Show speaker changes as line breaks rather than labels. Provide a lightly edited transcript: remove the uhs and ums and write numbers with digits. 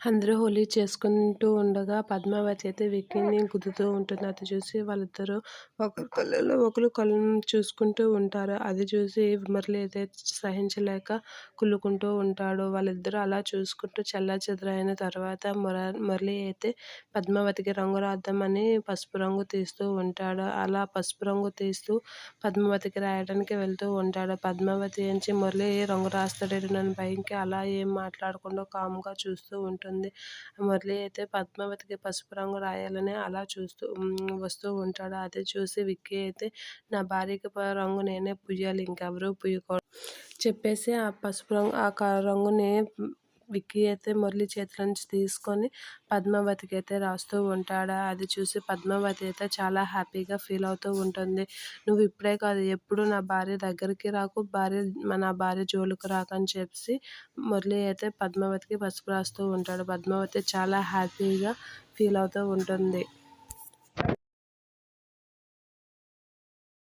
అందరూ హోలీ చేసుకుంటూ ఉండగా పద్మావతి అయితే విక్కీని గుద్దుతూ ఉంటుంది. అది చూసి వాళ్ళిద్దరూ ఒకరి కళ్ళలో ఒకరు కళ్ళను చూసుకుంటూ ఉంటారు. అది చూసి మురళి అయితే సహించలేక కుళ్ళుకుంటూ ఉంటాడు. వాళ్ళిద్దరూ అలా చూసుకుంటూ చెల్లాచెదరైన తర్వాత మురళి అయితే పద్మావతికి రంగు రాద్దామని పసుపు రంగు తీస్తూ ఉంటాడు. అలా పసుపు రంగు తీస్తూ పద్మావతికి రాయడానికి వెళ్తూ ఉంటాడు. పద్మావతి నుంచి మురళి రంగు రాస్తాడేమోనని భయంకి అలా ఏం మాట్లాడకుండా కామ్‌గా చూస్తూ ఉంటుంది. మురళి అయితే పద్మావతికి పసుపు రంగు రాయాలని అలా వస్తూ ఉంటాడు. అది చూసి విక్కీ అయితే నా భార్యకి రంగు నేనే పూయాలి, ఇంకెవరూ పూయకూడదు చెప్పేసి ఆ పసుపు రంగు రంగుని విక్కీ అయితే మురళి చేతిలో నుంచి తీసుకొని పద్మావతికి అయితే రాస్తూ ఉంటాడు. అది చూసి పద్మావతి అయితే చాలా హ్యాపీగా ఫీల్ అవుతూ ఉంటుంది. నువ్వు ఇప్పుడే కాదు ఎప్పుడు నా భార్య దగ్గరికి రాకు, నా భార్య జోలికి రాకు అని చెప్పి మురళి అయితే పద్మావతికి పసుపు రాస్తూ ఉంటాడు. పద్మావతి చాలా హ్యాపీగా ఫీల్ అవుతూ ఉంటుంది.